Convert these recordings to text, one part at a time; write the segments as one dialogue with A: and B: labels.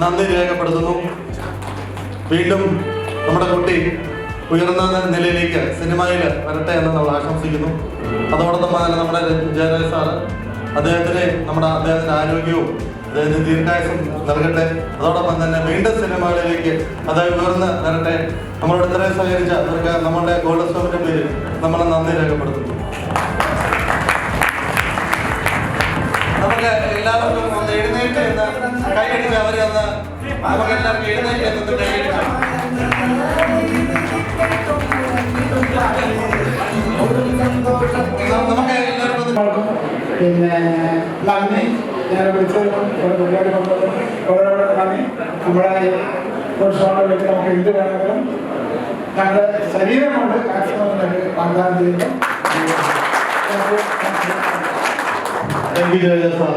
A: നന്ദി രേഖപ്പെടുത്തുന്നു. വീണ്ടും നമ്മുടെ കുട്ടി ഉയർന്ന നിലയിലേക്ക് സിനിമയിൽ വരട്ടെ എന്ന് നമ്മൾ ആശംസിക്കുന്നു. അതോടൊപ്പം തന്നെ നമ്മുടെ ജയരാജ് സാറ് അദ്ദേഹത്തിന്റെ ആരോഗ്യവും അദ്ദേഹത്തിന് ദീർഘായുസ്സും നൽകട്ടെ. അതോടൊപ്പം തന്നെ വീണ്ടും സിനിമകളിലേക്ക് അതായത് ഉയർന്ന് വരട്ടെ. നമ്മളോട് ഇത്രയും സഹകരിച്ച അവർക്ക് നമ്മുടെ ഗോൾഡൻ സ്റ്റോമിന്റെ പേരിൽ നമ്മൾ നന്ദി രേഖപ്പെടുത്തുന്നു. നമുക്ക് എല്ലാവർക്കും ഒന്ന് എഴുന്നേറ്റ് എന്ന് കൈയടിച്ച് അവരെ ഒന്ന് നമുക്ക് എല്ലാവർക്കും എഴുന്നേറ്റ് എന്ന് കൈയടിക്കാം. നമുക്ക് എല്ലാവർക്കും
B: പിന്നെ നന്ദി. ഞാൻ വിളിച്ച് പരിപാടി വളരെ നന്ദി. നമ്മുടെ പ്രോത്സാഹനത്തിലേക്ക് നമുക്ക് എന്ത് വേണമെങ്കിലും ഞങ്ങളുടെ ശരീരം കൊണ്ട് മാക്സിമം വാഗ്ദാനം ചെയ്യുന്നു.
A: Thank you Jayaraj sir.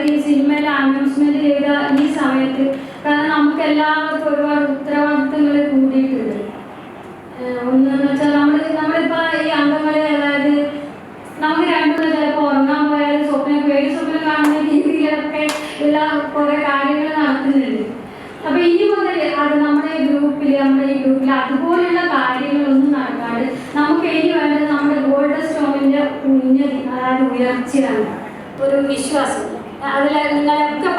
C: ഈ സിനിമയിലെ അനൗൺസ്മെന്റ് ചെയ്ത ഈ സമയത്ത് കാരണം നമുക്ക് എല്ലാവർക്കും ഒരുപാട് ഉത്തരവാദിത്തങ്ങൾ കൂടിയിട്ടുണ്ട്. ഒന്നെന്ന് വെച്ചാൽ നമ്മളിപ്പോ ഈ അംഗങ്ങളെ അതായത് നമുക്ക് രണ്ടുപേരും ചിലപ്പോൾ ഉറങ്ങാൻ പോയാൽ സ്വപ്നം കാണുന്ന രീതിയിലൊക്കെ എല്ലാ കുറെ കാര്യങ്ങൾ നടത്തുന്നുണ്ട്. അപ്പൊ ഇനി മുതൽ അത് നമ്മുടെ ഈ ഗ്രൂപ്പിൽ അതുപോലുള്ള കാര്യങ്ങളൊന്നും നടക്കാണ്ട് നമുക്ക് ഇനി വേണ്ടത് നമ്മുടെ ഗോൾഡൻ സ്റ്റോമിന്റെ ഉന്നതി അതായത് ഉയർച്ചയാണ്. ഒരു വിശ്വാസം അതിൽ നിങ്ങളൊക്കെ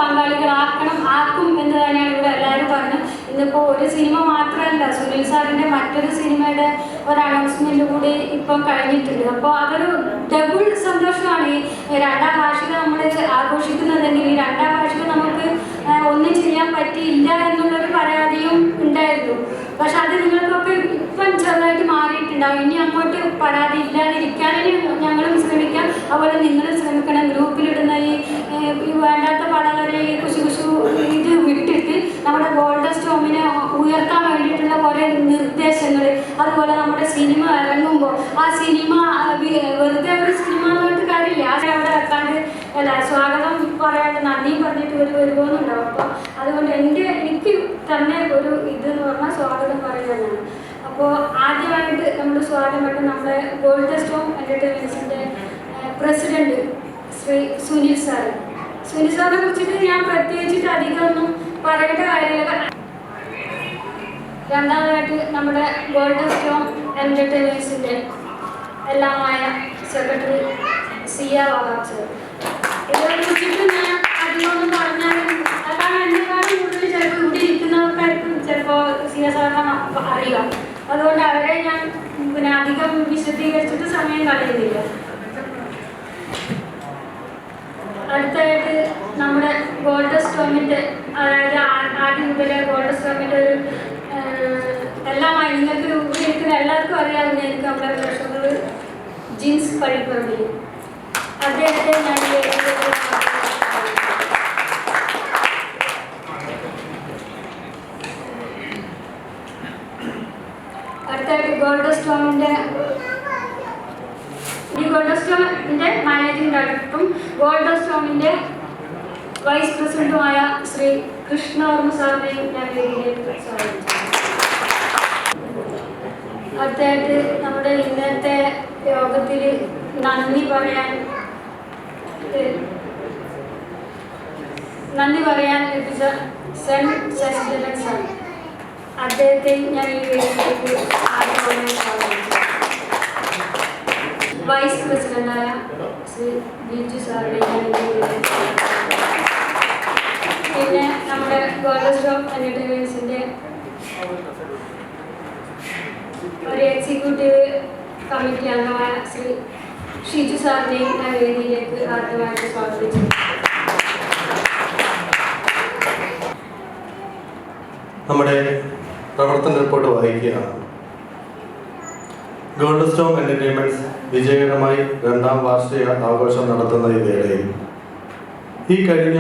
C: ആക്കും എന്ന് തന്നെയാണ് ഇവിടെ എല്ലാവരും പറഞ്ഞത്. ഇന്നിപ്പോൾ ഒരു സിനിമ മാത്രമല്ല, സുനിൽ സാറിൻ്റെ മറ്റൊരു സിനിമയുടെ ഒരു അനൗൺസ്മെന്റ് കൂടി ഇപ്പം കഴിഞ്ഞിട്ടുണ്ട്. അപ്പോൾ അതൊരു ഡബിൾ സന്തോഷമാണ്. ഈ രണ്ടാം വാർഷികം നമ്മൾ ആഘോഷിക്കുന്നതെങ്കിൽ ഈ രണ്ടാം വാർഷികം നമുക്ക് ഒന്നും ചെയ്യാൻ പറ്റിയില്ല എന്നുള്ളൊരു പരാതിയും ഉണ്ടായിരുന്നു. പക്ഷെ അത് നിങ്ങൾക്കൊക്കെ ഇപ്പം ചെറുതായിട്ട് മാറിയിട്ടുണ്ടാവും. ഇനി അങ്ങോട്ട് പരാതി ഇല്ലാതിരിക്കാനും ഞങ്ങളും ശ്രമിക്കാം, അതുപോലെ നിങ്ങളും ശ്രമിക്കണം. ഗ്രൂപ്പിലിടുന്ന ഈ വേണ്ടാത്ത പടങ്ങളെ ഈ കുശു ഇത് വിട്ടിട്ട് നമ്മുടെ ഗോൾഡൻ സ്റ്റോമിനെ ഉയർത്താൻ വേണ്ടിയിട്ടുള്ള കുറേ നിർദ്ദേശങ്ങൾ, അതുപോലെ നമ്മുടെ സിനിമ ഇറങ്ങുമ്പോൾ ആ സിനിമ വെറുതെ ഒരു സിനിമ എന്നിട്ട് കാര്യമില്ല, അവിടെ വെക്കാണ്ട് അല്ല സ്വാഗതം പറയാണ്ട് നന്ദിയും പറഞ്ഞിട്ട് വരുമോന്നുണ്ടാവും. അപ്പോൾ അതുകൊണ്ട് എനിക്ക് തന്നെ ഒരു ഇതെന്ന് പറഞ്ഞാൽ സ്വാഗതം പറയുന്നതാണ്. അപ്പോൾ ആദ്യമായിട്ട് നമ്മൾ സ്വാഗതം പറ്റും നമ്മുടെ ഗോൾഡൻ സ്റ്റോം എൻ്റർടൈൻമെൻറ്റ്സിൻ്റെ പ്രസിഡന്റ് ശ്രീ സുനിൽ സാറ്. സുനിൽ സാറിനെ കുറിച്ചിട്ട് ഞാൻ പ്രത്യേകിച്ചിട്ട് അധികം ഒന്നും പറയേണ്ട കാര്യമില്ല. രണ്ടാമതായിട്ട് നമ്മുടെ ഗോൾഡൻ സ്റ്റോം എൻ്റർടൈൻമെൻറ്റ്സിൻ്റെ എല്ലാമായ സെക്രട്ടറി സിയ വാവാച്ചർ. ഇതിനെ കുറിച്ചിട്ട് ഞാൻ അധികമൊന്നും പറഞ്ഞാലും അതാണ് എന്നെക്കാളും കൂടുതൽ ചിലപ്പോൾ ഇവിടെ ഇരിക്കുന്നവർക്കായിരിക്കും ചിലപ്പോൾ സിയ സാറിനെ അറിയാം. അതുകൊണ്ട് അവരെ ഞാൻ അധികം വിശദീകരിച്ചിട്ട് സമയം കളയുന്നില്ല. അടുത്തായിട്ട് നമ്മുടെ ഗോൾഡൻ സ്റ്റോമിൻ്റെ അതായത് ആദ്യം മുതലേ ഗോൾഡൻ സ്റ്റോമിൻ്റെ ഒരു എല്ലാമായി നിങ്ങൾക്ക് ഇവിടെ ഇരിക്കുന്ന എല്ലാവർക്കും അറിയാവുന്ന എനിക്ക് നമ്മുടെ പ്രശ്നങ്ങൾ ജീൻസ് പഴിപ്പറമ്പിൽ അദ്ദേഹത്തെ ഞാൻ അടുത്തായിട്ട് ഗോൾഡൻ സ്റ്റോമിൻ്റെ മാനേജിംഗ് ഡയറക്ടറും ഗോൾഡൻ സ്റ്റോമിൻ്റെ വൈസ് പ്രസിഡന്റുമായ ശ്രീ കൃഷ്ണവർമ്മ സാറിനെയും ഞാൻ വേദിയിലേക്ക് സ്വാഗതം ചെയ്യുന്നു. അടുത്തായിട്ട് നമ്മുടെ ഇന്നത്തെ യോഗത്തിൽ നന്ദി പറയാൻ ലഭിച്ച സെൻ ശശിധരൻ സാർ, അദ്ദേഹത്തെ ഞാൻ ഈ വേദിയിലേക്ക് ആദ്യമായി സ്വാഗതം ചെയ്യുന്നു. വൈസ് പ്രസിഡന്റായ ശ്രീ ബിജു സാറിനെ പിന്നെ നമ്മുടെ ഗോൾഡൻ സ്റ്റോം എൻ്റർടൈൻമെൻറ്റ്സിൻ്റെ ഒരു എക്സിക്യൂട്ടീവ് കമ്മിറ്റി അംഗമായ ശ്രീ ഷിജു സാറിനെയും ഞാൻ വേദിയിലേക്ക് ആദ്യമായിട്ട് സ്വാഗതിച്ചു.
A: നമ്മുടെ പ്രവർത്തന റിപ്പോർട്ട് വായിക്കുകയാണ്. ഗോൾഡ് സ്റ്റോൺ എൻ്റർടൈൻമെൻറ്റ്സ് വിജയകരമായി 2ാം വാർഷിക ആഘോഷം നടത്തുന്ന ഈ വേളയിൽ ഈ കഴിഞ്ഞ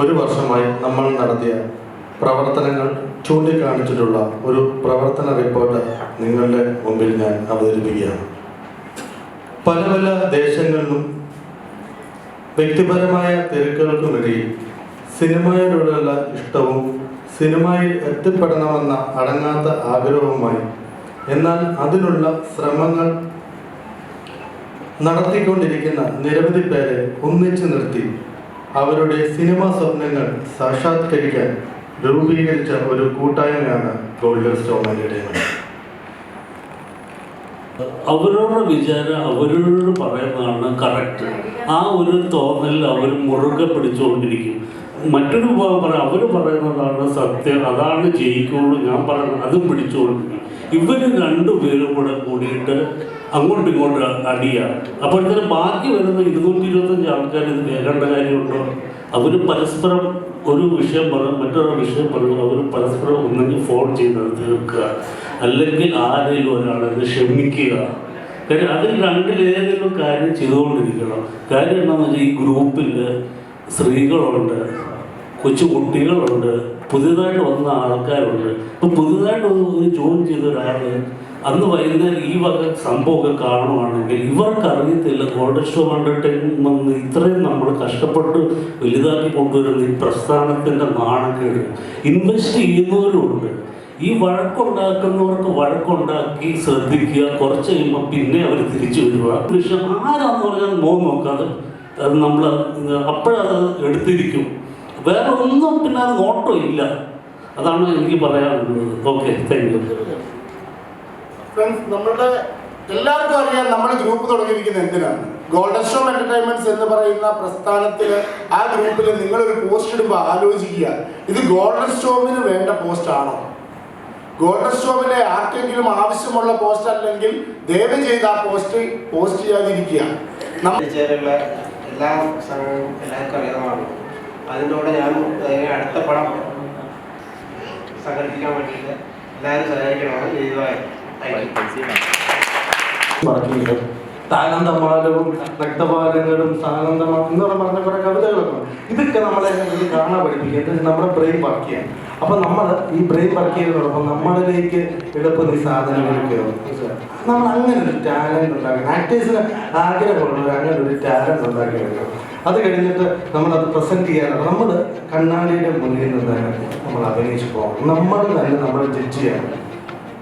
A: ഒരു വർഷമായി നമ്മൾ നടത്തിയ പ്രവർത്തനങ്ങൾ ചൂണ്ടിക്കാണിച്ചിട്ടുള്ള ഒരു പ്രവർത്തന റിപ്പോർട്ട് നിങ്ങളുടെ മുമ്പിൽ ഞാൻ അവതരിപ്പിക്കുകയാണ്. പല പല ദേശങ്ങളിലും വ്യക്തിപരമായ തിരക്കുകൾക്കുമിടയിൽ സിനിമയോടുള്ള ഇഷ്ടവും സിനിമയിൽ എത്തിപ്പെടണമെന്ന അടങ്ങാത്ത ആഗ്രഹവുമായി എന്നാൽ അതിനുള്ള ശ്രമങ്ങൾ നടത്തിക്കൊണ്ടിരിക്കുന്ന നിരവധി പേരെ ഒന്നിച്ചു നിർത്തി അവരുടെ സിനിമാ സ്വപ്നങ്ങൾ സാക്ഷാത്കരിക്കാൻ രൂപീകരിച്ച ഒരു കൂട്ടായ്മയാണ് ഗോൾഡ് സ്റ്റോൺ എൻ്റർടൈൻമെൻറ്റ്.
D: അവരോട് വിചാരം അവരോട് പറയുന്നതാണ് കറക്റ്റ്. ആ ഒരു തോന്നൽ അവർ മുറുകെ പിടിച്ചുകൊണ്ടിരിക്കും. മറ്റൊരു വിഭാഗം പറയാം, അവർ പറയുന്നതാണ് സത്യം, അതാണ് ജയിക്കുള്ളൂ, ഞാൻ പറയുന്നത് അതും പിടിച്ചുകൊണ്ടിരിക്കും. ഇവർ രണ്ടുപേരും കൂടെ കൂടിയിട്ട് അങ്ങോട്ടും ഇങ്ങോട്ടും അടിയാണ്. അപ്പോഴത്തേനും ബാക്കി വരുന്ന 225 ആൾക്കാർ ഇത് കേൾക്കേണ്ട കാര്യമുണ്ടോ? അവർ പരസ്പരം ഒരു വിഷയം പറയും, മറ്റൊരു വിഷയം പറയും. അവർ പരസ്പരം ഒന്നെങ്കിൽ ഫോൺ ചെയ്ത് തീർക്കുക, അല്ലെങ്കിൽ ആരെങ്കിലും ഒരാളത് ക്ഷമിക്കുക. കാര്യം അതിൽ രണ്ടിലേതെങ്കിലും കാര്യം ചെയ്തുകൊണ്ടിരിക്കണം. കാര്യം എന്താണെന്ന് വെച്ചാൽ ഈ ഗ്രൂപ്പിൽ സ്ത്രീകളുണ്ട്, കൊച്ചു കുട്ടികളുണ്ട്, പുതിയതായിട്ട് വന്ന ആൾക്കാരുണ്ട്. ഇപ്പോൾ പുതിയതായിട്ട് ഒരു ജോയിൻ ചെയ്ത ഒരാൾ അന്ന് വൈകുന്നേരം ഈ വക സംഭവമൊക്കെ കാണുവാണെങ്കിൽ ഇവർക്ക് അറിയത്തില്ല ഗോൾഡ് സ്റ്റോൺ എൻ്റർടൈൻമെൻറ്റ് ഇത്രയും നമ്മൾ കഷ്ടപ്പെട്ട് വലുതാക്കി കൊണ്ടുവരുന്ന ഈ പ്രസ്ഥാനത്തിൻ്റെ നാണക്കേട്. ഇൻവെസ്റ്റ് ചെയ്യുന്നവരുണ്ട്. ഈ വഴക്കുണ്ടാക്കുന്നവർക്ക് വഴക്കുണ്ടാക്കി ശ്രദ്ധിക്കുക. കുറച്ച് കഴിയുമ്പോൾ പിന്നെ അവർ തിരിച്ചു വരിക. പക്ഷേ ആരാന്ന് പറഞ്ഞാൽ നോക്കാതെ അത് നമ്മൾ അപ്പോഴത് എടുത്തിരിക്കും. വേറെ ഒന്നും പിന്നെ അത് നോട്ടം ഇല്ല. അതാണ് എനിക്ക് പറയാനുള്ളത്. Okay, thank U.
B: ഫ്രണ്ട്സ്, നമ്മളുടെ എല്ലാവർക്കും അറിയാം നമ്മൾ ഗ്രൂപ്പ് തുടങ്ങിയിരിക്കുന്നത് എന്തിനാണ്. ഗോൾഡൻ സ്റ്റോൺ എൻ്റർടൈൻമെൻറ്റ്സ് എന്ന് പറയുന്ന പ്രസ്ഥാനത്തിൽ ആ ഗ്രൂപ്പിൽ നിങ്ങളൊരു പോസ്റ്റ് ഇടുമ്പോൾ ആലോചിക്കുക, ഇത് ഗോൾഡൻ സ്റ്റോമിന് വേണ്ട പോസ്റ്റ് ആണോ? ഗോൾഡൻ സ്റ്റോമിലെ ആർക്കെങ്കിലും ആവശ്യമുള്ള പോസ്റ്റ് അല്ലെങ്കിൽ ദയവ് ചെയ്ത് ആ പോസ്റ്റ് ചെയ്യാതിരിക്കുക.
E: എല്ലാ സംഘവും എല്ലാവർക്കും അറിയാവുന്നതാണ്. അതിൻ്റെ കൂടെ ഞാൻ അടുത്ത പടം സംഘടിപ്പിക്കാൻ വേണ്ടിയിട്ട് എല്ലാവരും സഹായിക്കണമെന്ന് ചെയ്തതായി
A: താനന്ദമാലവും രക്തപാലങ്ങളും സാനന്ദമാലും എന്ന് പറഞ്ഞ കുറെ കവിതകളൊക്കെ ഇതൊക്കെ നമ്മളെ കാണാൻ പഠിപ്പിക്കുന്നത് നമ്മുടെ ബ്രെയിൻ വർക്ക് ചെയ്യാൻ. അപ്പൊ നമ്മൾ ഈ ബ്രെയിൻ വർക്ക് ചെയ്യുന്നതോടൊപ്പം നമ്മളിലേക്ക് എളുപ്പം ഈ സാധനങ്ങളൊക്കെ നമ്മൾ അങ്ങനെ ഒരു ടാലന്റ് ഉണ്ടാക്കണം. ആക്ടേഴ്സിന് ആഗ്രഹമുള്ളവർ അങ്ങനെ ഒരു ടാലന്റ് ഉണ്ടാക്കി എടുക്കണം. അത് കഴിഞ്ഞിട്ട് നമ്മളത് പ്രസന്റ് ചെയ്യാനാണ്. നമ്മൾ കണ്ണാടിയുടെ മുന്നിൽ നിന്നാണ് നമ്മൾ അഭിനയിച്ചു പോകണം. നമ്മൾ തന്നെ നമ്മൾ ജഡ്ജ് ചെയ്യണം.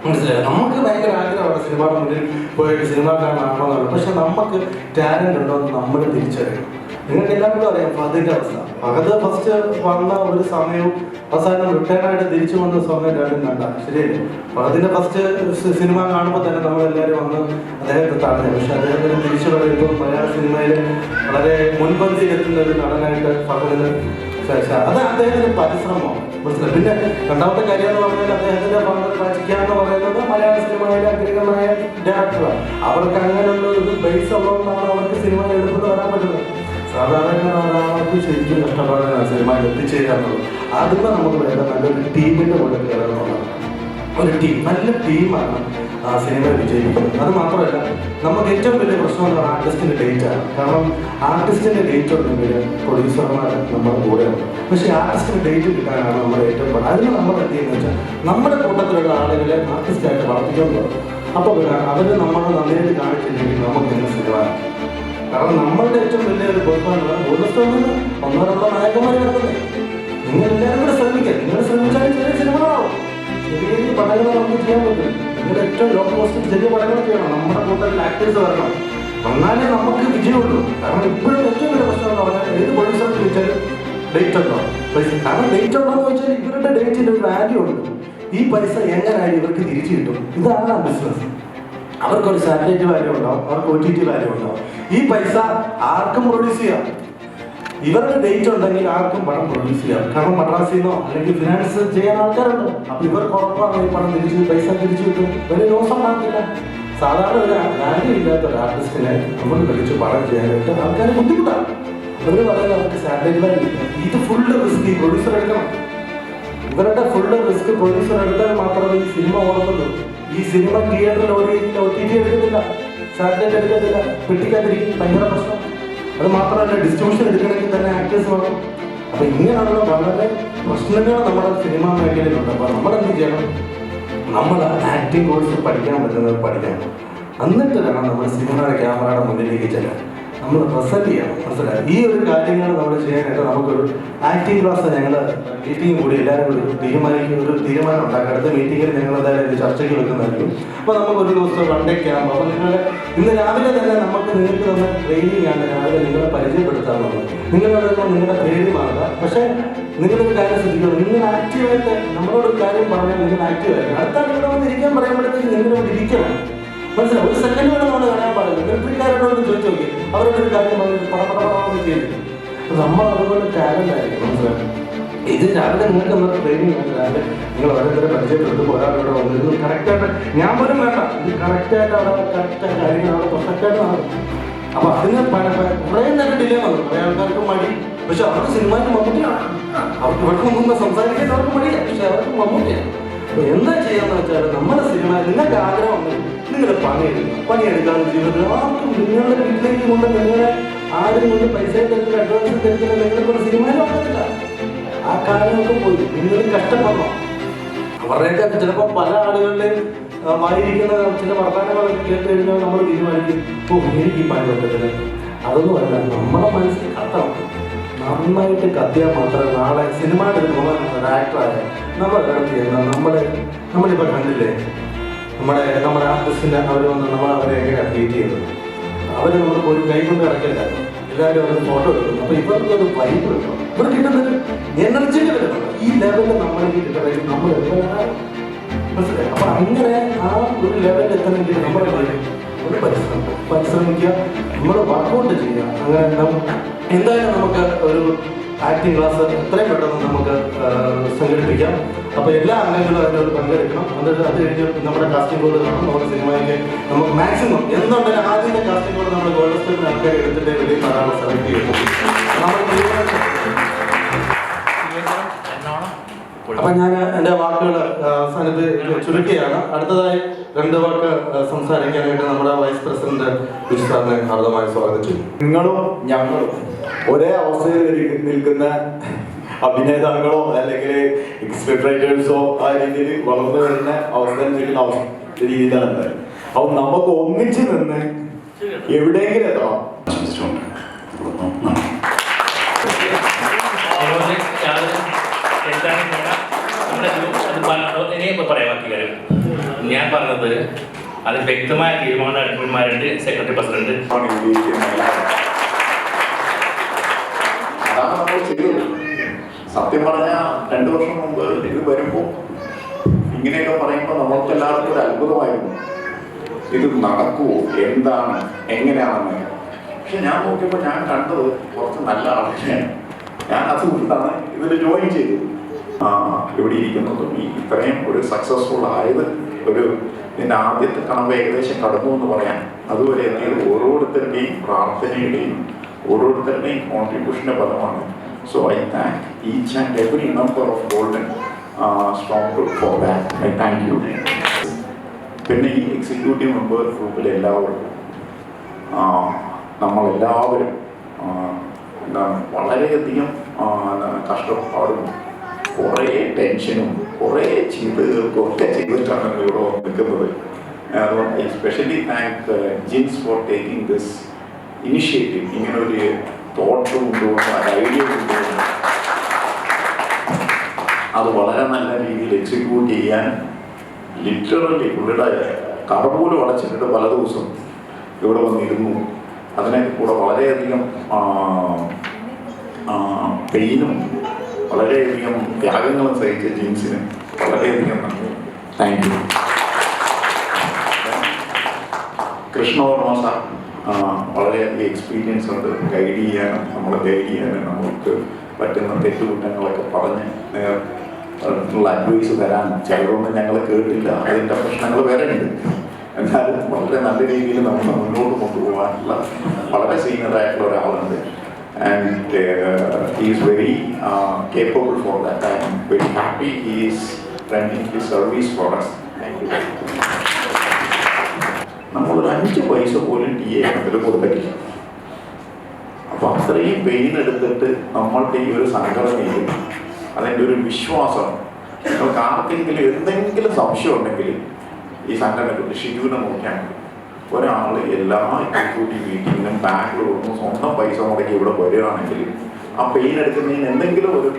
A: മനസ്സിലായി? നമുക്ക് ഭയങ്കര ആഗ്രഹമാണ് സിനിമയുടെ മുന്നിൽ പോയിട്ട് സിനിമാക്കാരനാണെന്നുള്ളത്. പക്ഷെ നമുക്ക് ടാലന്റ് ഉണ്ടോ എന്ന് നമ്മൾ തിരിച്ചറിയണം. നിങ്ങൾക്ക് എല്ലാവർക്കും അറിയാം ഫഹദിന്റെ അവസ്ഥ. ഫഹദ് ഫസ്റ്റ് വന്ന ഒരു സമയവും അവസാനം റിട്ടേണായിട്ട് തിരിച്ചു വന്ന സമയം രണ്ടും കണ്ട ശരിയല്ലേ? ഫഹദിന്റെ ഫസ്റ്റ് സിനിമ കാണുമ്പോൾ തന്നെ നമ്മളെല്ലാവരും വന്ന് അദ്ദേഹത്തെ തടഞ്ഞു. പക്ഷെ അദ്ദേഹത്തിന് തിരിച്ചു പറയുമ്പോൾ മലയാള സിനിമയിൽ വളരെ മുൻപന്തിയിലെത്തുന്ന ഒരു നടനായിട്ട് ഫഹദിന് അത് അദ്ദേഹത്തിന്റെ പരിശ്രമമാണ്. മനസ്സിലായി? പിന്നെ രണ്ടാമത്തെ കാര്യം എന്ന് പറഞ്ഞാൽ അദ്ദേഹത്തിന്റെ എന്ന് പറയുന്നത് മലയാള സിനിമയിലെ അഗ്രഗമായ ഡയറക്ടറാണ്. അവർക്ക് അങ്ങനെയുള്ള ഒരു ബേസ് ഉള്ളതുകൊണ്ടാണ് അവർക്ക് സിനിമ എടുക്കുന്നത് വരാൻ പറ്റുന്നത്. സാധാരണ ഒരാൾക്ക് ശരിക്കും കഷ്ടപ്പാടാണ് സിനിമയിൽ എത്തിച്ചേരാന്നുള്ളത്. അതിന് നമുക്ക് വേണ്ട നല്ലൊരു ടീമിന്റെ കൂടെ കയറുന്നതാണ്. ഒരു ടീം, നല്ല ടീമാണ് ആ സിനിമ വിജയിക്കുന്നത്. അത് മാത്രമല്ല, നമുക്ക് ഏറ്റവും വലിയ പ്രശ്നം എന്ന് പറഞ്ഞാൽ ആർട്ടിസ്റ്റിന്റെ ഡേറ്റ് ആണ്. കാരണം ആർട്ടിസ്റ്റിന്റെ ഡേറ്റ് ഉണ്ടെങ്കിൽ പ്രൊഡ്യൂസർമാർ നമ്മുടെ കൂടെയുണ്ട്. പക്ഷേ ആർട്ടിസ്റ്റിന്റെ ഡേറ്റ് കിട്ടാനാണ് നമ്മുടെ ഏറ്റവും പാട്. അതിന് നമ്മൾ എന്ത് ചെയ്യുന്നത് വെച്ചാൽ നമ്മുടെ കൂട്ടത്തിലുള്ള ആളുകളെ ആർട്ടിസ്റ്റായിട്ട് വളർത്തിക്കൊണ്ട് പോകും. അപ്പോൾ അവർ നമ്മൾ നന്നായിട്ട് കാണിച്ചില്ലെങ്കിൽ നമുക്ക് ഇന്ന് സിനിമ. കാരണം നമ്മളുടെ ഏറ്റവും വലിയൊരു പ്രോത്സാഹനം ഗോൾഡ് സ്റ്റോണിൽ 1-2 നായകന്മാർ നടത്തുന്നത്. നിങ്ങൾ എല്ലാവരും കൂടെ ശ്രമിക്കുക. നിങ്ങൾ ശ്രമിച്ചാൽ ചെറിയ സിനിമകളാവും, ചെറിയ ചെറിയ പടങ്ങൾ നമുക്ക് ചെയ്യാൻ പറ്റും. നിങ്ങൾ ഏറ്റവും ലോ കോസ്റ്റിൽ ചെറിയ പടങ്ങൾ ചെയ്യണം. നമ്മുടെ കൂട്ടത്തിൽ ആക്ടേഴ്സ് വരണം. എന്നാലേ നമുക്ക് വിജയമുള്ളൂ. കാരണം ഇപ്പോഴും ഏറ്റവും വലിയ പ്രശ്നം എന്ന് പറഞ്ഞാൽ ഏത് പ്രൊഡ്യൂസറിന് ചോദിച്ചാലും ഡേറ്റ് ഉണ്ടോ പൈസ. കാരണം ഡേറ്റ് ഉണ്ടോ എന്ന് വെച്ചാൽ ഇവരുടെ ഡേറ്റിന് ഒരു വാല്യൂ ഉണ്ട്. ഈ പൈസ എങ്ങനെയായാലും ഇവർക്ക് തിരിച്ചു കിട്ടും. ഇതാണ് ആ ബിസിനസ്. അവർക്കൊരു സാറ്റലൈറ്റ് വാല്യൂ ഉണ്ടാവും, അവർക്ക് OTT വാല്യൂ ഉണ്ടാവും. ഈ പൈസ ആർക്കും പ്രൊഡ്യൂസ് ചെയ്യാം. ഇവരുടെ ഡേറ്റ് ഉണ്ടെങ്കിൽ ആർക്കും പണം പ്രൊഡ്യൂസ് ചെയ്യാം. കാരണം മദ്രാസിൽ നിന്നോ അല്ലെങ്കിൽ ഫിനാൻസ് ചെയ്യാൻ ആൾക്കാരുണ്ട്. അപ്പൊ ഇവർക്ക് ഉറപ്പാണ് ഈ പണം പൈസ തിരിച്ചു കിട്ടും. വലിയ ലോസ് ഉണ്ടാകത്തില്ല. സാധാരണ ഒരു വാല്യൂ ഇല്ലാത്ത ഒരു ആർട്ടിസ്റ്റിനെ നമ്മൾ വിളിച്ച് പണം ചെയ്യാനായിട്ട് ആൾക്കാർ ബുദ്ധിമുട്ടാണ്. അവർ പറയുന്നത് അവർക്ക് സാറ്റലൈറ്റ് വാല്യൂ ഇല്ല. ഇത് ഫുള്ള് റിസ്ക് ഈ പ്രൊഡ്യൂസർ എടുക്കണം. ഇവരുടെ ഫുള്ള് റിസ്ക് പ്രൊഡ്യൂസർ എടുത്താൽ മാത്രമേ ഈ സിനിമ ഓടുന്നുള്ളൂ. ഈ സിനിമ തിയേറ്ററിൽ OTT എടുക്കുന്നില്ല, സാറ്റലൈറ്റ് എടുക്കത്തില്ല, പെട്ടിക്കാതിരിക്കും. ഭയങ്കര പ്രശ്നം. അത് മാത്രമല്ല ഡിസ്ട്രിബ്യൂഷൻ എടുക്കണമെങ്കിൽ തന്നെ ആക്ടേഴ്സ് വേണം. അപ്പൊ ഇങ്ങനെയുള്ള വളരെ പ്രശ്നങ്ങൾ നമ്മുടെ സിനിമാ മേഖലയിലുണ്ട്. അപ്പൊ നമ്മളെന്ത് ചെയ്യണം? നമ്മൾ ആക്ടിങ് കോഴ്സ് പഠിക്കാൻ പറ്റുന്നത് പഠിക്കണം. എന്നിട്ട് വേണം നമ്മൾ സിനിമയുടെ ക്യാമറയുടെ മുന്നിലേക്ക് ചെല്ലാൻ. നമ്മൾ പ്രസന്റ് ചെയ്യണം. മനസ്സിലായി? ഈ ഒരു കാര്യങ്ങൾ നമ്മൾ ചെയ്യാനായിട്ട് നമുക്കൊരു ആക്ടിങ് ക്ലാസ് ഞങ്ങൾ മീറ്റിംഗ് കൂടി എല്ലാവരും കൂടി ഒരു തീരുമാനം ഉണ്ടാക്കുക. അടുത്ത മീറ്റിങ്ങിൽ ഞങ്ങൾ എന്തായാലും ചർച്ചയ്ക്ക് വെക്കുന്നതായിരിക്കും. അപ്പോൾ നമുക്ക് ഒരു ദിവസം 1 day ക്യാമ്പ്. അപ്പോൾ നിങ്ങൾ ഇന്ന് രാവിലെ തന്നെ നിങ്ങൾക്ക് തന്ന ട്രെയിനിങ് ആണ് രാവിലെ നിങ്ങളെ പരിചയപ്പെടുത്താറുള്ളത്. നിങ്ങളുടെ പേര് മാറുക. പക്ഷേ നിങ്ങളൊരു കാര്യം ശ്രദ്ധിക്കണം. നിങ്ങൾ ആക്റ്റീവായിട്ട് നമ്മളോടൊരു കാര്യം പറഞ്ഞാൽ നിങ്ങൾ ആക്റ്റീവായിരിക്കും. അടുത്ത നിങ്ങളുടെ വന്ന് ഇരിക്കാൻ പറയുമ്പോഴത്തേക്ക് നിങ്ങളിവിടെ ഇരിക്കണം. മനസ്സിലാവും? ഒരു സെക്കൻഡ് വേണം നമ്മൾ കാണാൻ പാടില്ല. മിലിറ്ററിക്കാരോട് ചോദിച്ചു നോക്കി, അവരോടൊരു കാര്യം പറഞ്ഞിട്ട് പടപടപടമെന്ന് ചെയ്തിട്ട് നമ്മൾ അതുപോലെ ടാലന്റ് ആയിരിക്കും. മനസ്സിലാവും? ഇത് രാവിലെ നിങ്ങൾക്ക് എന്തൊക്കെ ട്രെയിനിങ് ആണ്. രാവിലെ നിങ്ങൾ ഓരോരുത്തരെ പരിചയപ്പെടുത്തുമ്പോൾ ഒരാളിവിടെ വന്നിരുന്നു കറക്റ്റായിട്ട് ഞാൻ പോലും വേണ്ട, ഇത് കറക്റ്റായിട്ട് അവിടെ കറക്റ്റ് കാര്യങ്ങൾ അവിടെ പെർഫെക്റ്റായിട്ട് നടക്കും. അപ്പൊ അതിന് കുറേ നേരം ഡിലേ വന്നു. കുറേ ആൾക്കാർക്ക് മടി. പക്ഷെ അവർക്ക് സിനിമയ്ക്ക് മമ്മൂട്ടിയാണ്. അവർക്ക് ഇവിടെ മുമ്പ് സംസാരിക്കാൻ അവർക്ക് മടിയാണ്. പക്ഷെ അവർക്ക് മമ്മൂട്ടിയാണ്. അപ്പൊ എന്താ ചെയ്യാന്ന് വെച്ചാൽ നമ്മുടെ സിനിമ നിങ്ങൾക്ക് ആഗ്രഹം ഉണ്ടെങ്കിൽ നിങ്ങൾ പണിയെടുക്കാതെ ജീവിതത്തിൽ ആർക്കും നിങ്ങളുടെ വീട്ടിലേക്ക് കൊണ്ട് നിങ്ങളെ ആരും കൊണ്ട് പൈസ തരുന്നില്ല, അഡ്വാൻസ് തരുന്നില്ല. നിങ്ങളെ സിനിമയിൽ നോക്കത്തില്ല. ആ കാലമൊക്കെ പോയി. നിങ്ങൾ കഷ്ടപ്പെടണം. അവരുടെയൊക്കെ ചിലപ്പോൾ പല ആളുകളുടെയും വായിരിക്കുന്ന ചില വർത്തമാനങ്ങളൊക്കെ കേട്ട് കഴിഞ്ഞാൽ നമ്മൾ തീരുമാനിക്കും, എനിക്ക് ഈ പണി പറ്റത്തില്ല. അതൊന്നുമല്ല, നമ്മുടെ മനസ്സിൽ കത്തണം. നന്നായിട്ട് കത്തിയാൽ മാത്രമേ നാളെ സിനിമയുടെ ഒരു ഒരു ആക്ടറായ നമ്മളിപ്പോൾ കണ്ടില്ലേ നമ്മുടെ ആർട്ടിസ്റ്റിൻ്റെ അവർ വന്ന് അവരെ എങ്ങനെയാണ് ട്രീറ്റ് ചെയ്യുന്നത്. അവർ നമ്മൾ ഒരു കൈ കൊണ്ട് കിടക്കില്ലായിരുന്നു. എല്ലാവരും അവർ ഫോട്ടോ എടുക്കുന്നു. അപ്പോൾ ഇവർക്കത് വൈബ് കിട്ടണം. ഇവർ കിട്ടുന്നത് എനർജിയിൽ കിട്ടണം. ഈ ലെവലിൽ നമ്മൾക്ക് കിട്ടണമെങ്കിൽ നമ്മൾ മനസ്സിലായി? അപ്പം അങ്ങനെ ആ ഒരു ലെവലിൽ എത്തണമെങ്കിൽ നമ്മുടെ ഒരു പരിശ്രമിക്കുക, നമ്മൾ വർക്കൗട്ട് ചെയ്യുക. അങ്ങനെ എന്തായാലും നമുക്ക് ഒരു ആക്ടിങ് ക്ലാസ് എത്രയും പെട്ടെന്ന് നമുക്ക് സംഘടിപ്പിക്കാം. അപ്പോൾ എല്ലാ അംഗങ്ങളും അതിനോട് പങ്കെടുക്കണം. എന്നിട്ട് അത് കഴിഞ്ഞ് നമ്മുടെ കാസ്റ്റിംഗ് കോഡ് കാണും. നമ്മുടെ സിനിമയ്ക്ക് നമുക്ക് മാക്സിമം എന്തുണ്ടെങ്കിലും ആദ്യത്തെ കാസ്റ്റിംഗ് കോഡ് നമ്മൾ ഗോൾഡ് സ്റ്റോറിന് ആൾക്കാർ എടുത്തിട്ട് വലിയ ഒരാളെ സെലക്ട് ചെയ്യുന്നു. അപ്പം ഞാൻ എൻ്റെ വാക്കുകൾ അവസാനത്ത് ചുരുക്കുകയാണ്. അടുത്തതായി 2 വാക്ക് സംസാരിക്കാനായിട്ട് നമ്മുടെ വൈസ് പ്രസിഡന്റ് വിജി സാറിനെ ഹാർദമായി സ്വാഗതം ചെയ്യും.
F: നിങ്ങളും ഞങ്ങളും ഒരേ അവസ്ഥയിൽ നിൽക്കുന്ന അഭിനേതാക്കളോ അല്ലെങ്കിൽ സ്ക്രിപ്റ്റ് റൈറ്റേഴ്സോ ആ രീതിയിൽ വളർന്നു വരുന്ന അവസ്ഥയിൽ നിൽക്കുന്ന രീതിയിലാണ് ഉണ്ടായത്. അപ്പം നമുക്ക് ഒന്നിച്ച് നിന്ന് എവിടെയെങ്കിലും എത്തണം.
G: ഞാൻ പറഞ്ഞത് അത് വ്യക്തമായ തീരുമാനം അഡ്മിന്മാരുണ്ട്, സെക്രട്ടറി പ്രസിഡന്റ്.
F: അതാണ് നമ്മൾ ചെയ്തത്. സത്യം പറഞ്ഞാൽ 2 വർഷം മുമ്പ് ഇത് വരുമ്പോൾ ഇങ്ങനെയൊക്കെ പറയുമ്പോൾ നമ്മൾക്ക് എല്ലാവർക്കും ഒരു അത്ഭുതമായിരുന്നു. ഇത് നടക്കുമോ, എന്താണ്, എങ്ങനെയാണെന്ന്. പക്ഷെ ഞാൻ നോക്കിയപ്പോൾ ഞാൻ കണ്ടത് കുറച്ച് നല്ല ആൾക്കാരാണ്. ഞാൻ അതുകൊണ്ടാണ് ഇതിൽ ജോയിൻ ചെയ്തത്. ഇവിടെ ഇരിക്കുന്നതും ഇത്രയും ഒരു സക്സസ്ഫുൾ ആയത് ഇതിൻ്റെ ആദ്യത്തെ കണവ് ഏകദേശം കടന്നു എന്ന് പറയാൻ അതുവരെ എത്തിയത് ഓരോരുത്തരുടെയും പ്രാർത്ഥനയുടെയും ഓരോരുത്തരുടെയും കോൺട്രിബ്യൂഷൻ്റെ ഫലമാണ്. So I thank each and every member of golden strong group for that. I thank you. പിന്നെ ഈ എക്സിക്യൂട്ടീവ് മെമ്പർ ഗ്രൂപ്പിലെ എല്ലാവർക്കും നമ്മളെല്ലാവരും എന്താണ് വളരെയധികം കഷ്ടപ്പാടും കുറേ ടെൻഷനും കുറേ ചീട്ടുകൾക്കും ഒക്കെ ചെയ്തിട്ടാണ് ഇവിടെ നിൽക്കുന്നത്. അതുകൊണ്ട് I specially thank Jins for taking this initiative. ഇങ്ങനെ ഒരു തോട്ട് കൊണ്ടുപോകുന്ന ഐഡിയ കൊണ്ടുപോകുന്ന അത് വളരെ നല്ല രീതിയിൽ എക്സിക്യൂട്ട് ചെയ്യാൻ ലിറ്ററലി പുള്ളിയുടെ കടപോലും അടച്ചിട്ട് പല ദിവസം ഇവിടെ വന്നിരുന്നു. അതിനെ കൂടെ വളരെയധികം പെയിനും വളരെയധികം ത്യാഗങ്ങളും സഹിച്ച ജിൻസിന് വളരെയധികം നന്ദി. Thank you. കൃഷ്ണവർമ്മ സാർ വളരെയധികം എക്സ്പീരിയൻസ് ഉണ്ട്. ഗൈഡ് ചെയ്യാനും നമ്മളെ ഗൈഡ് ചെയ്യാനും നമുക്ക് പറ്റുന്ന തെറ്റുകുറ്റങ്ങളൊക്കെ പറഞ്ഞ് ഉള്ള അഡ്വൈസ് തരാൻ ചിലതൊന്നും ഞങ്ങൾ കേട്ടില്ല, അതിൻ്റെ പ്രശ്നങ്ങൾ വേറെ ഉണ്ട്. എന്നാലും വളരെ നല്ല രീതിയിൽ നമ്മൾ മുന്നോട്ട് കൊണ്ടുപോകാനുള്ള വളരെ സീനിയറായിട്ടുള്ള ഒരാളുണ്ട്. And he is very capable for that. I am very happy he is running his service for us. Thank you. നമ്മളൊരു 5 പൈസ പോലും ടി എ അതിൽ കൊടുത്തിട്ടില്ല. അപ്പോൾ അത്രയും പെയിൻ എടുത്തിട്ട് നമ്മളുടെ ഈ ഒരു സംഘടനയിൽ അതിൻ്റെ ഒരു വിശ്വാസം, നമുക്ക് ആർക്കെങ്കിലും എന്തെങ്കിലും സംശയം ഉണ്ടെങ്കിൽ ഈ സംഘടനയ്ക്ക് ഷിജുവിനെ നോക്കിയാൽ മതി. ഒരാൾ എല്ലാ എക്സിക്യൂട്ടീവ് മീറ്റിങ്ങിനും ബാങ്കിലൊന്നും സ്വന്തം പൈസ മുടക്കി ഇവിടെ വരികയാണെങ്കിൽ ആ പെയിൻ എടുക്കുന്നതിന് എന്തെങ്കിലും ഒരു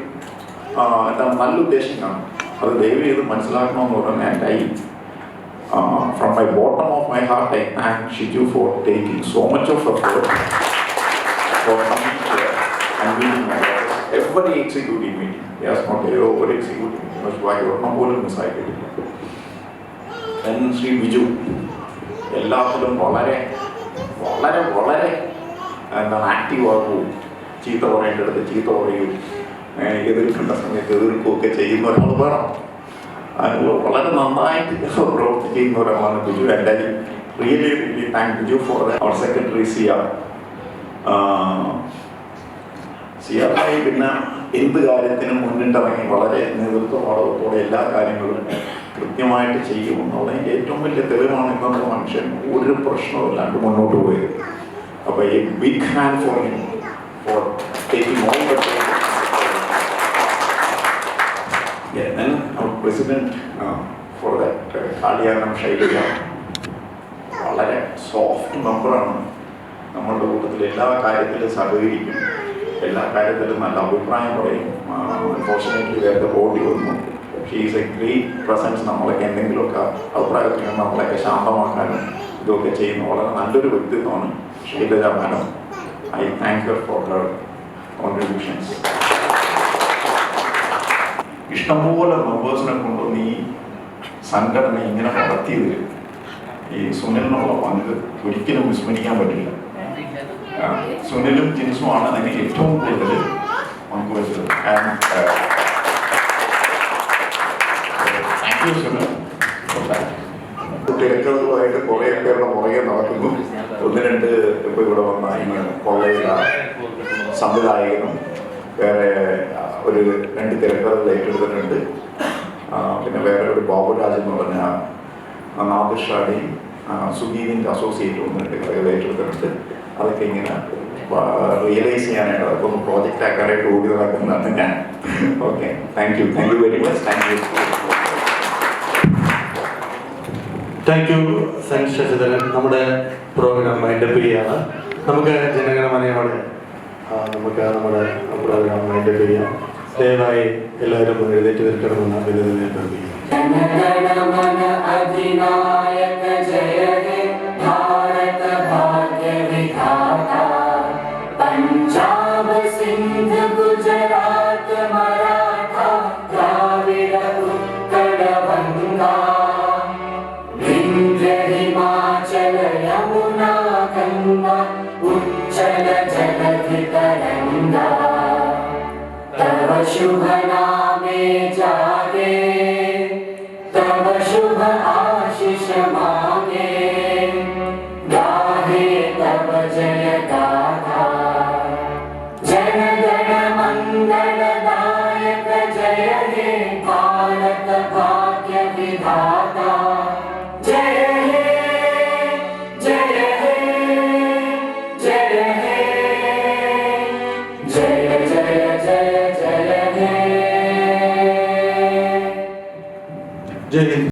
F: എന്താണ് നല്ല ഉദ്ദേശം കാണും. അത് ദയവ് ചെയ്ത് മനസ്സിലാക്കണമെന്ന് പറഞ്ഞാൽ എൻ്റെ from my bottom of my heart I thank Shiju for taking so much of effort for coming here and meeting my brothers. Every executive meeting, yes, not every executive meeting, but why you are not going to miss it. Then Sri Viju, എല്ലാത്തിലും വളരെ വളരെ വളരെ എന്താണ് active ആകും. ചീത്ത പറയേണ്ടടുത്ത് ചീത്ത പറയും, എതിർക്കേണ്ട സമയത്ത് എതിർക്കുകയൊക്കെ ചെയ്യുന്ന ഒരാൾ വേണം. അതിൽ വളരെ നന്നായിട്ട് പ്രവർത്തിക്കുന്ന ഒരാളാണ് Biju. And I really really thank Biju for our secretary സിയാറായി. പിന്നെ എന്ത് കാര്യത്തിനും മുന്നിട്ടിറങ്ങി വളരെ നേതൃത്വത്തോടെ എല്ലാ കാര്യങ്ങളും കൃത്യമായിട്ട് ചെയ്യുമെന്നുള്ളതിൻ്റെ ഏറ്റവും വലിയ തെളിവാണ് ഇന്നത്തെ മനുഷ്യൻ ഒരു പ്രശ്നമില്ലാണ്ട് മുന്നോട്ട് പോയത്. അപ്പോൾ a big hand for him for taking all the then our president for that Kalyanam Shailija, വളരെ സോഫ്റ്റ് മെമ്പറാണ്. നമ്മളുടെ കൂട്ടത്തിൽ എല്ലാ കാര്യത്തിലും സഹകരിക്കും, എല്ലാ കാര്യത്തിലും നല്ല അഭിപ്രായം പറയും. അൺഫോർച്ചുനേറ്റ്ലി വേറെ ബോഡി വന്നു. She is a great presence. നമ്മളൊക്കെ എന്തെങ്കിലുമൊക്കെ അഭിപ്രായത്തിൽ നമ്മളൊക്കെ ശാന്തമാക്കാനും ഇതൊക്കെ ചെയ്യുന്ന വളരെ നല്ലൊരു വ്യക്തിത്വമാണ് Shailaja madam. I thank you for her contributions. ഇഷ്ടംപോലെ മെമ്പേഴ്സിനെ കൊണ്ടുവന്ന് ഈ സംഘടന ഇങ്ങനെ നടത്തിയതിൽ ഈ സുനിലിനുള്ള പങ്ക് ഒരിക്കലും വിസ്മരിക്കാൻ പറ്റില്ല. സുനിലും ജിൻസുമാണ് അതിന് ഏറ്റവും കൂടുതൽ പങ്കുവച്ചത്. Thank you Sunil. തിരക്കുകളുമായിട്ട് കുറേ പേരുടെ പുറകെ നടക്കുന്നു. 1-2 ഇപ്പോൾ ഇവിടെ വന്ന ഇന്ന് കൊള്ളയില സംവിധായകനും വേറെ ഒരു 2 തിരക്കഥകൾ ഏറ്റെടുത്തിട്ടുണ്ട്. പിന്നെ വേറെ ഒരു ബാബുരാജ് എന്ന് പറഞ്ഞ നാദിർഷാടെയും സുഗീതിൻ്റെ അസോസിയേറ്റ് 1-2 കഥകൾ ഏറ്റെടുത്തിട്ടുണ്ട്. അതൊക്കെ ഇങ്ങനെ റിയലൈസ് ചെയ്യാനായിട്ട് അതൊക്കെ ഒന്ന് പ്രോജക്റ്റ് ആക്കാനായിട്ട് ഓടി നടക്കുന്നതാണ് ഞാൻ. Okay, thank you very much.
A: Thank you സെൻ ശശിധരൻ. നമ്മുടെ പ്രോഗ്രാം വൈൻഡപ്പ് ചെയ്യാണ്. നമുക്ക് ജനഗണമനയോടെ നമുക്ക് നമ്മുടെ പ്രോഗ്രാം വൈൻഡപ്പ് ചെയ്യാം. ദയവായി എല്ലാവരും എഴുന്നേറ്റ് നിൽക്കണമെന്ന് വിനോദനെ അഭ്യർത്ഥിക്കുന്നു.
H: पंजाब सिंध गुजरात मराठा द्राविड उत्कल बंगा विंध्य हिमाचल यमुना गंगा उच्चल जलधि तरंगा तव शुभ नामे जागे तव शुभ आशीष मांगे गाहे तव जय गाथा जन गण मंगलदायक जय हे भारत भाग्य विधाता।